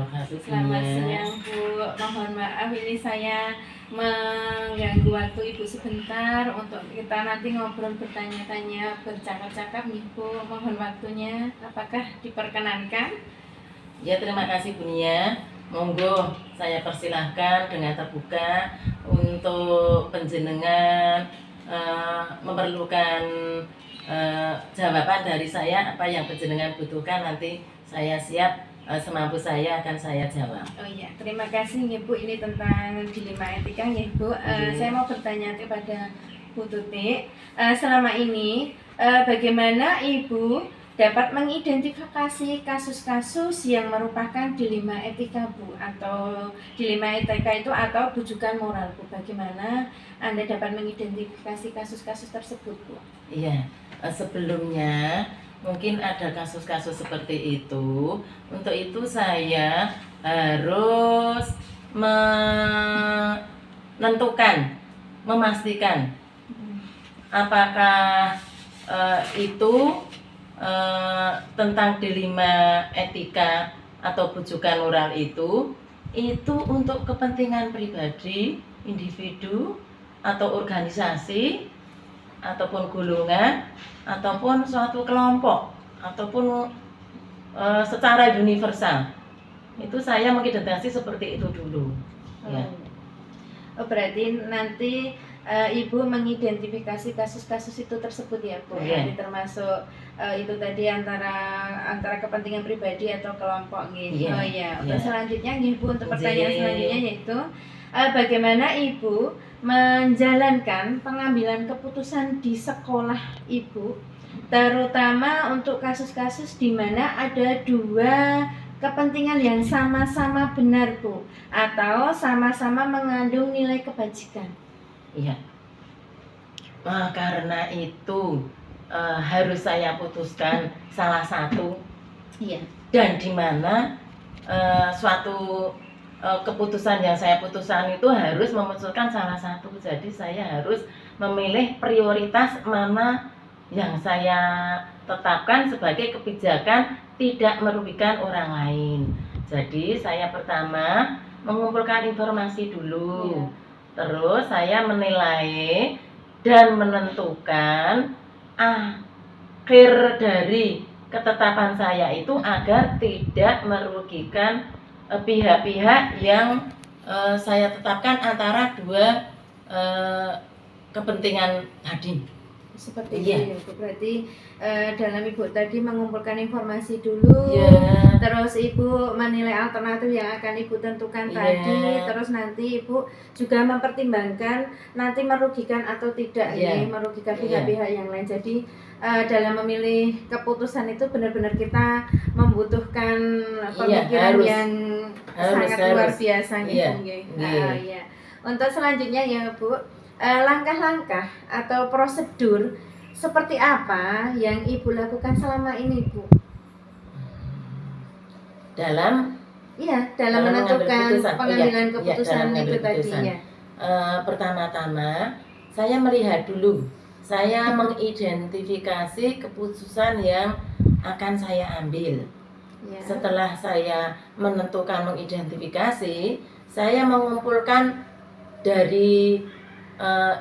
wabarakatuh. Selamat siang Bu, mohon maaf ini saya mengganggu waktu Ibu sebentar untuk kita nanti ngobrol bertanya-tanya bercakap-cakap nih Bu, mohon waktunya apakah diperkenankan? Ya, terima kasih Bu Nia. Monggo saya persilahkan dengan terbuka untuk penjenengan memerlukan jawaban dari saya. Apa yang penjenengan butuhkan nanti saya siap, semampu saya akan saya jawab. Oh iya, terima kasih ya Bu, ini tentang dilema etika ya Bu. Saya mau bertanya kepada Bu Tutik, selama ini bagaimana Ibu dapat mengidentifikasi kasus-kasus yang merupakan dilema etika Bu, atau dilema etika itu atau bujukan moral Bu, bagaimana Anda dapat mengidentifikasi kasus-kasus tersebut Bu? Iya, sebelumnya mungkin ada kasus-kasus seperti itu. Untuk itu saya harus menentukan, memastikan apakah itu tentang dilema etika atau bujukan moral itu untuk kepentingan pribadi, individu atau organisasi ataupun golongan ataupun suatu kelompok ataupun secara universal. Itu saya mengidentifikasi seperti itu dulu. Ya. Oh, berarti nanti Ibu mengidentifikasi kasus-kasus itu tersebut ya Bu, Yeah. termasuk itu tadi antara kepentingan pribadi atau kelompok gitu. Yeah. Oh ya, untuk selanjutnya nih Bu, untuk pertanyaan Yeah. selanjutnya yaitu bagaimana Ibu menjalankan pengambilan keputusan di sekolah Ibu, terutama untuk kasus-kasus di mana ada dua kepentingan yang sama-sama benar Bu, atau sama-sama mengandung nilai kebajikan. Iya. Karena itu harus saya putuskan salah satu. Iya. Dan di mana suatu keputusan yang saya putuskan itu harus memutuskan salah satu. Jadi saya harus memilih prioritas mana yang saya tetapkan sebagai kebijakan tidak merugikan orang lain. Jadi saya pertama mengumpulkan informasi dulu. Iya. Terus saya menilai dan menentukan akhir dari ketetapan saya itu agar tidak merugikan pihak-pihak yang saya tetapkan antara dua kepentingan tadi. Seperti itu ya Bu. Berarti dalam Ibu tadi mengumpulkan informasi dulu, terus Ibu menilai alternatif yang akan Ibu tentukan tadi, terus nanti Ibu juga mempertimbangkan nanti merugikan atau tidak merugikan pihak-pihak yang lain. Jadi dalam memilih keputusan itu benar-benar kita membutuhkan pemikiran yang sangat luar biasa gitu. Untuk selanjutnya ya Bu, langkah-langkah atau prosedur seperti apa yang Ibu lakukan selama ini Bu? Dalam menentukan pengambilan keputusan itu tadinya. Pertama-tama saya melihat dulu, saya mengidentifikasi keputusan yang akan saya ambil. Setelah saya menentukan mengidentifikasi, saya mengumpulkan dari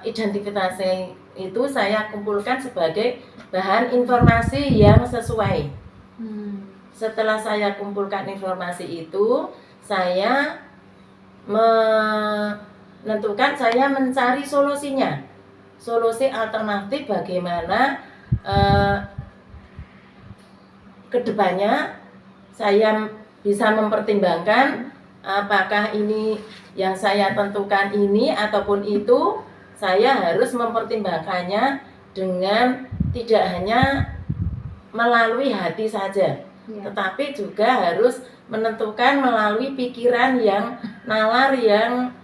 identifikasi itu saya kumpulkan sebagai bahan informasi yang sesuai. Setelah saya kumpulkan informasi itu, saya menentukan, saya mencari solusinya, solusi alternatif bagaimana kedepannya saya bisa mempertimbangkan apakah ini yang saya tentukan ini ataupun itu, saya harus mempertimbangkannya dengan tidak hanya melalui hati saja, tetapi juga harus menentukan melalui pikiran yang nalar, yang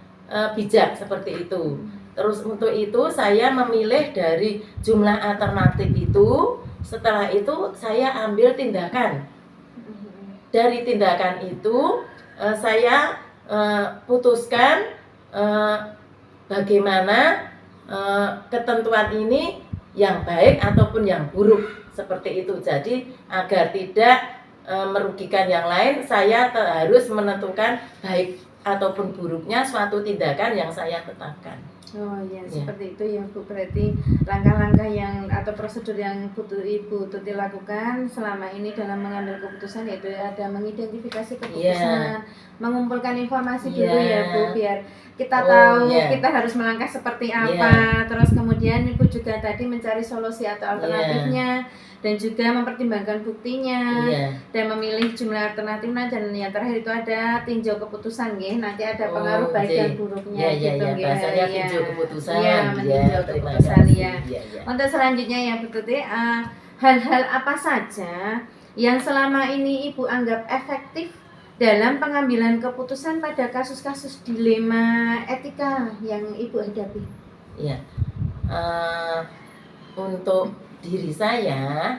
bijak seperti itu. Terus untuk itu saya memilih dari jumlah alternatif itu. Setelah itu saya ambil tindakan. Dari tindakan itu saya putuskan bagaimana ketentuan ini yang baik ataupun yang buruk seperti itu. Jadi agar tidak merugikan yang lain, saya harus menentukan baik ataupun buruknya suatu tindakan yang saya tetapkan. Oh ya, seperti itu ya Bu. Berarti langkah-langkah yang atau prosedur yang Ibu Tuti lakukan selama ini dalam mengambil keputusan, yaitu ada mengidentifikasi keputusan, mengumpulkan informasi dulu ya Bu, biar kita tahu kita harus melangkah seperti apa. Terus kemudian Ibu juga tadi mencari solusi atau alternatifnya, dan juga mempertimbangkan buktinya, dan memilih jumlah alternatifnya, dan yang terakhir itu ada tinjau keputusan nggih. Nanti ada pengaruh baik dan buruknya gitu nggih. Bahasanya tinjau keputusan. Meninjau keputusan ya. Untuk selanjutnya ya Bu Tuti, hal-hal apa saja yang selama ini Ibu anggap efektif dalam pengambilan keputusan pada kasus-kasus dilema etika yang Ibu hadapi? Iya. Untuk diri saya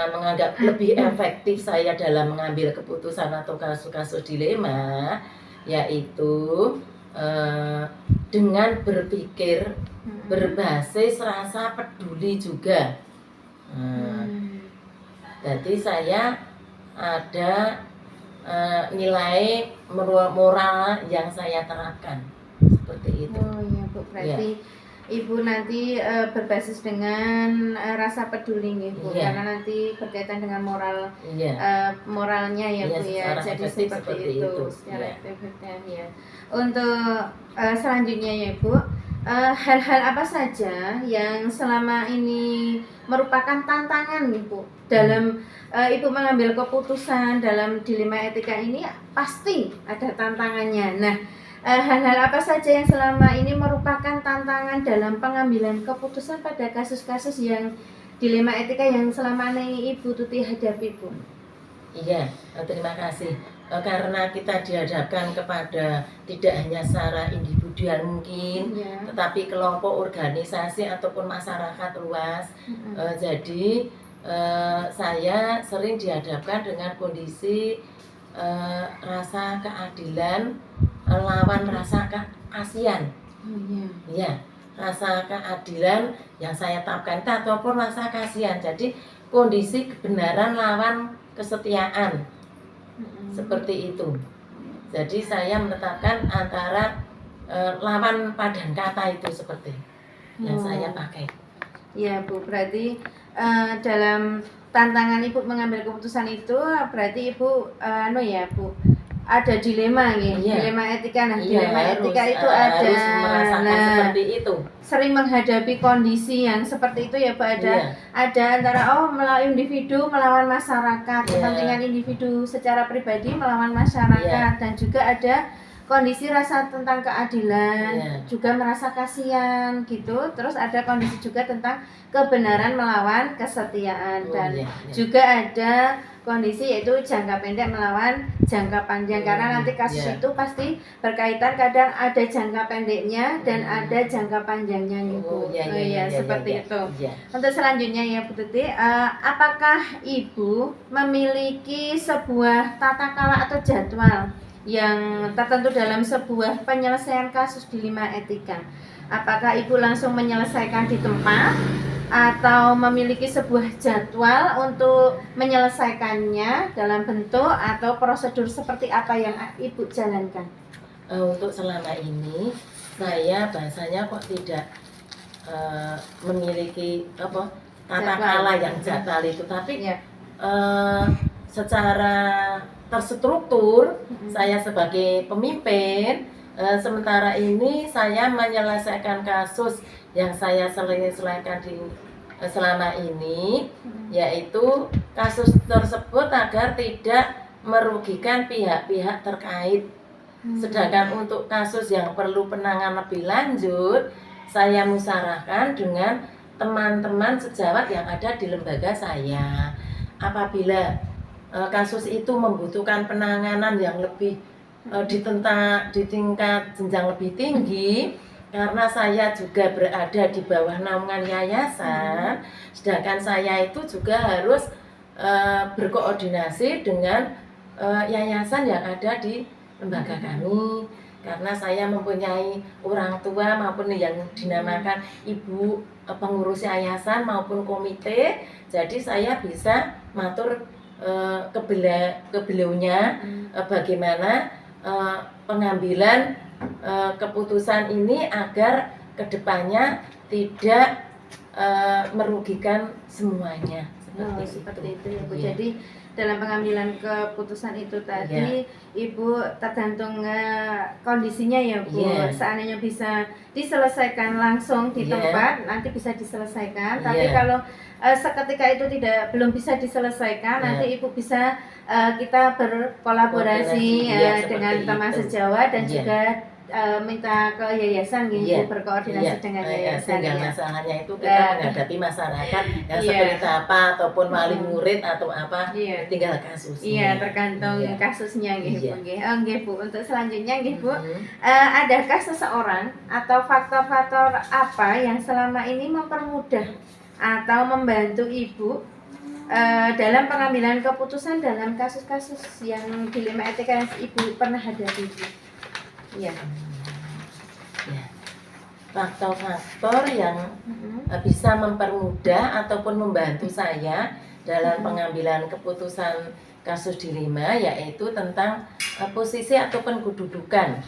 menganggap lebih efektif saya dalam mengambil keputusan atau kasus-kasus dilema, yaitu dengan berpikir berbasis rasa peduli juga. Jadi saya ada nilai moral yang saya terapkan seperti itu. Oh iya Bu, berarti Ibu nanti berbasis dengan rasa peduli nih Bu, karena nanti berkaitan dengan moral, moralnya ya Bu ya. Jadi seperti itu secara efektifnya ya. Untuk selanjutnya ya Bu, hal-hal apa saja yang selama ini merupakan tantangan nih Bu dalam Ibu mengambil keputusan dalam dilema etika ini? Pasti ada tantangannya. Nah, hal-hal apa saja yang selama ini merupakan tantangan dalam pengambilan keputusan pada kasus-kasus yang dilema etika yang selama ini Ibu Tuti hadapi Bu? Iya, terima kasih. Karena kita dihadapkan kepada tidak hanya secara individual mungkin, tetapi kelompok, organisasi ataupun masyarakat luas. Jadi saya sering dihadapkan dengan kondisi rasa keadilan lawan rasa kasihan. Rasa keadilan yang saya tetapkan ataupun rasa kasihan. Jadi kondisi kebenaran lawan kesetiaan. Seperti itu. Jadi saya menetapkan antara lawan padan kata itu seperti yang saya pakai. Ya Bu, berarti dalam tantangan Ibu mengambil keputusan itu berarti Ibu Bu, ada dilema dilema etika. Nah, dilema etika itu harus merasakan seperti itu. Sering menghadapi kondisi yang seperti itu ya Bu, ada antara individu melawan masyarakat, kepentingan individu secara pribadi melawan masyarakat, dan juga ada kondisi rasa tentang keadilan, juga merasa kasihan gitu. Terus ada kondisi juga tentang kebenaran melawan kesetiaan, dan juga ada kondisi yaitu jangka pendek melawan jangka panjang, karena nanti kasus itu pasti berkaitan, kadang ada jangka pendeknya dan ada jangka panjangnya Ibu. Seperti itu. Untuk selanjutnya ya Bu Tuti, apakah Ibu memiliki sebuah tata cara atau jadwal yang tertentu dalam sebuah penyelesaian kasus dilema etika? Apakah Ibu langsung menyelesaikan di tempat atau memiliki sebuah jadwal untuk menyelesaikannya dalam bentuk atau prosedur seperti apa yang Ibu jalankan? Untuk selama ini saya bahasanya kok tidak memiliki tata cara yang jadwal itu, tapi secara terstruktur saya sebagai pemimpin, sementara ini saya menyelesaikan kasus yang saya selesaikan selama ini, yaitu kasus tersebut agar tidak merugikan pihak-pihak terkait. Sedangkan untuk kasus yang perlu penanganan lebih lanjut, saya musyawarahkan dengan teman-teman sejawat yang ada di lembaga saya. Apabila kasus itu membutuhkan penanganan yang lebih di tingkat jenjang lebih tinggi, karena saya juga berada di bawah naungan yayasan, sedangkan saya itu juga harus berkoordinasi dengan yayasan yang ada di lembaga kami, karena saya mempunyai orang tua maupun yang dinamakan ibu pengurus yayasan maupun komite, jadi saya bisa matur ke beliaunya bagaimana pengambilan keputusan ini agar kedepannya tidak merugikan semuanya. Seperti itu ya Bu. Iya. Jadi dalam pengambilan keputusan itu tadi Ibu tergantung kondisinya ya Bu. Iya. Seandainya bisa diselesaikan langsung di tempat, nanti bisa diselesaikan. Tapi kalau seketika itu belum bisa diselesaikan, nanti Ibu bisa kita berkolaborasi dengan teman sejawat dan juga minta ke yayasan gitu, berkoordinasi dengan yayasan. Sehingga masalahnya itu kita menghadapi masyarakat yang seperti apa ataupun wali murid atau apa, tinggal kasusnya. Iya, tergantung kasusnya gitu Bu. Nggih Bu, untuk selanjutnya nggih Bu, adakah seseorang atau faktor-faktor apa yang selama ini mempermudah atau membantu Ibu dalam pengambilan keputusan dalam kasus-kasus yang dilema etika yang Ibu pernah hadapi Bu? Ya. Faktor-faktor yang bisa mempermudah ataupun membantu saya dalam pengambilan keputusan kasus dilema yaitu tentang posisi ataupun kedudukan.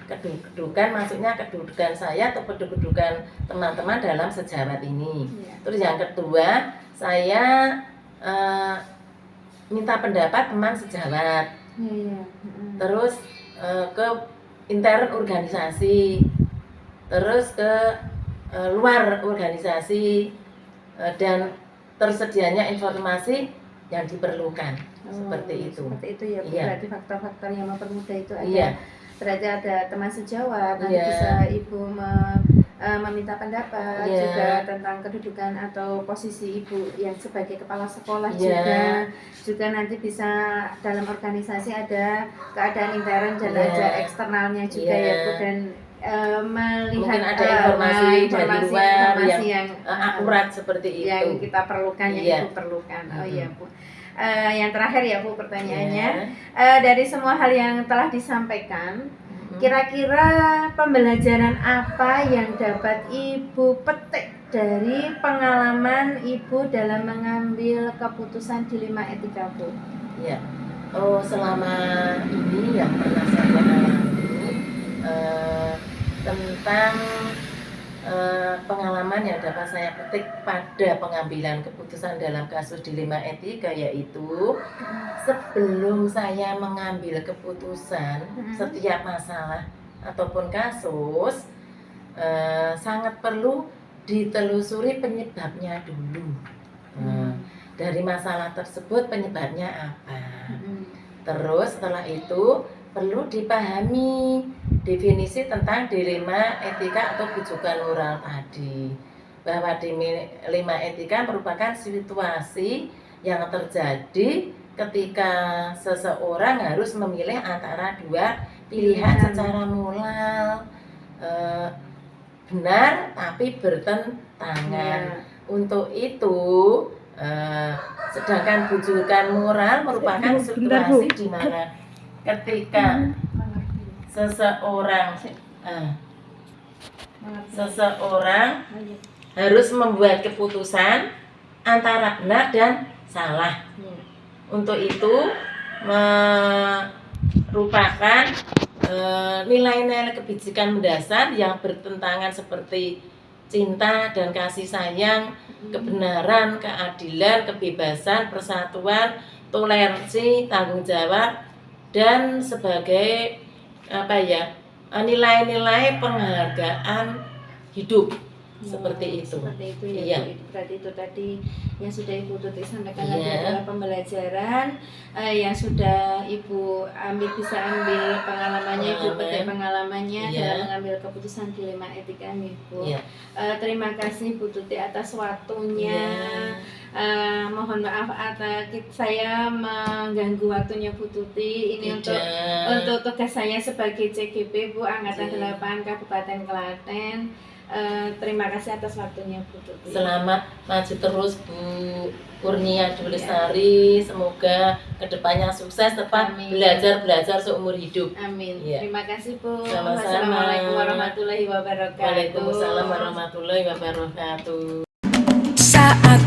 Kedudukan maksudnya kedudukan saya atau kedudukan teman-teman dalam sejawat ini. Terus yang kedua, saya minta pendapat teman sejawat. Terus ke intern organisasi, terus ke luar organisasi, dan tersedianya informasi yang diperlukan. Seperti itu. Seperti itu ya Bu. Berarti faktor-faktor yang mempermudah itu ada. Berarti ada teman sejawat, nanti bisa Ibu meminta pendapat juga tentang kedudukan atau posisi Ibu yang sebagai kepala sekolah juga nanti bisa dalam organisasi ada keadaan intern dan ada eksternalnya juga ya Bu, dan melihat mungkin ada informasi dari luar yang akurat seperti itu yang kita perlukan, yang Ibu perlukan. Iya Bu. Yang terakhir ya Bu pertanyaannya, dari semua hal yang telah disampaikan, kira-kira pembelajaran apa yang dapat Ibu petik dari pengalaman Ibu dalam mengambil keputusan dilema etika Bu? Ya, selama ini yang pernah saya alami tentang pengalaman yang dapat saya petik pada pengambilan keputusan dalam kasus dilema etika yaitu sebelum saya mengambil keputusan setiap masalah ataupun kasus sangat perlu ditelusuri penyebabnya dulu. Dari masalah tersebut penyebabnya apa. Terus setelah itu perlu dipahami definisi tentang dilema etika atau bujukan moral tadi, bahwa dilema etika merupakan situasi yang terjadi ketika seseorang harus memilih antara dua pilihan secara moral, benar tapi bertentangan. Untuk itu sedangkan bujukan moral merupakan situasi di mana ketika seseorang harus membuat keputusan antara benar dan salah. Untuk itu merupakan nilai-nilai kebijakan mendasar yang bertentangan seperti cinta dan kasih sayang, kebenaran, keadilan, kebebasan, persatuan, toleransi, tanggung jawab, dan sebagai nilai-nilai penghargaan hidup. Seperti itu. Seperti itu ya Bu. Berarti itu tadi yang sudah Ibu Tuti sampaikan adalah pembelajaran yang sudah Ibu bisa ambil pengalamannya, Ibu petik pengalamannya dalam mengambil keputusan dilema etika nih Bu. Terima kasih Bu Tuti atas waktunya. Mohon maaf atas saya mengganggu waktunya Bu Tuti. Ini untuk tugas saya sebagai CGP Bu Angkatan 8 Kabupaten Klaten. Terima kasih atas waktunya Bu Tuti. Selamat maju terus Bu Kurnia Dulestari. Semoga kedepannya sukses, tepat belajar seumur hidup. Amin. Terima kasih Bu. Sama-sama. Wassalamualaikum warahmatullahi wabarakatuh. Waalaikumsalam warahmatullahi wabarakatuh. Saat